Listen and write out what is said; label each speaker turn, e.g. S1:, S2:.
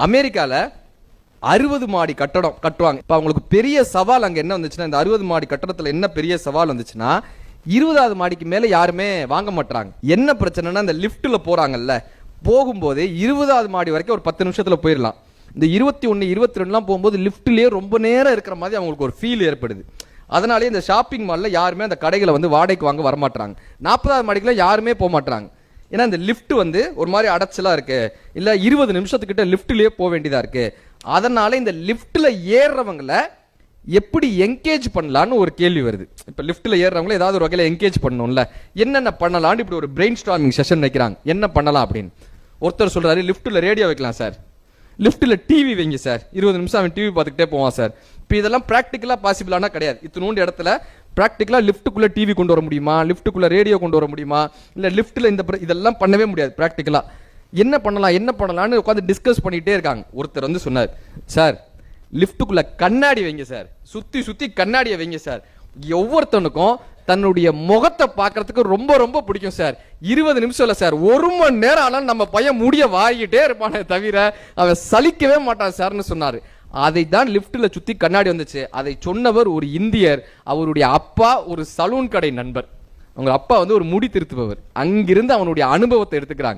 S1: அமெரிக்கால 60 மாடி கட்டடம் கட்டுவாங்க. இப்போ அவங்களுக்கு பெரிய சவால் அங்கே என்ன வந்துச்சுன்னா, இந்த 60 மாடி கட்டடத்தில் என்ன பெரிய சவால் வந்துச்சுன்னா, 20வது மாடிக்கு மேலே யாருமே வாங்க மாட்டாங்க. என்ன பிரச்சனைனா, இந்த லிஃப்ட்டில் போகிறாங்கல்ல, போகும்போது 20வது மாடி வரைக்கும் ஒரு 10 நிமிஷத்தில் போயிடலாம். இந்த 21, 22லாம் போகும்போது லிஃப்ட்லேயே ரொம்ப நேரம் இருக்கிற மாதிரி அவங்களுக்கு ஒரு ஃபீல் ஏற்படுது. அதனாலே இந்த ஷாப்பிங் மாலில் யாருமே அந்த கடைகளை வந்து வாடகைக்கு வாங்க வரமாட்டாங்க. 40வது மாடிக்குலாம் யாருமே போக மாட்டாங்க. ஏன்னா இந்த லிஃப்ட் வந்து ஒரு மாதிரி அடைச்சலா இருக்கு, இல்லை 20 நிமிஷத்துக்கிட்ட லிஃப்ட்லேயே போக வேண்டியதாக இருக்கு. அதனால இந்த லிஃப்ட்டில் ஏறுறவங்களை எப்படி என்கேஜ் பண்ணலான்னு ஒரு கேள்வி வருது. இப்போ லிஃப்ட்டில் ஏறுறவங்களை ஏதாவது ஒரு வகையில் என்கேஜ் பண்ணணும்ல, என்னென்ன பண்ணலான்னு இப்படி ஒரு பிரெயின் ஸ்டார்மிங் செஷன் வைக்கிறாங்க. என்ன பண்ணலாம் அப்படின்னு ஒருத்தர் சொல்றாரு, லிஃப்ட்டில் ரேடியோ வைக்கலாம் சார், லிஃப்ட்டில் டிவி வைங்க சார், 20 நிமிஷம் அவன் டிவி பார்த்துக்கிட்டே போவான் சார். இப்போ இதெல்லாம் ப்ராக்டிக்கலாக பாசிபிளானா கிடையாது. இத்தினோண்டு இடத்துல ப்ராக்டிக்கலாக லிஃப்ட்டுக்குள்ளே டிவி கொண்டு வர முடியுமா, லிஃப்ட்டுக்குள்ளே ரேடியோ கொண்டு வர முடியுமா, இல்லை லிஃப்ட்டில் இதெல்லாம் பண்ணவே முடியாது ப்ராக்டிக்கலாக. என்ன பண்ணலாம்னு உட்காந்து டிஸ்கஸ் பண்ணிகிட்டே இருக்காங்க. ஒருத்தர் வந்து சொன்னார், சார் லிஃப்ட்டுக்குள்ளே கண்ணாடி வைங்க சார், சுற்றி சுற்றி கண்ணாடியை வைங்க சார், ஒவ்வொருத்தனுக்கும் தன்னுடைய முகத்தை பார்க்கறதுக்கு ரொம்ப ரொம்ப பிடிக்கும் சார். 20 நிமிஷம் இல்லை சார், 1 மணி நேரம் ஆனாலும் நம்ம பையன் முடிய வாரிக்கிட்டே இருப்பானே தவிர அவன் சலிக்கவே மாட்டான் சார்னு சொன்னார். அதை தான் லிஃப்ட்டில் சுற்றி கண்ணாடி வந்துச்சு. அதை சொன்னவர் ஒரு இந்தியர். அவருடைய அப்பா ஒரு சலூன் கடை நண்பர். அவங்க அப்பா வந்து ஒரு முடி திருத்துபவர். அங்கிருந்து அவனுடைய அனுபவத்தை எடுத்துக்கிறாங்க.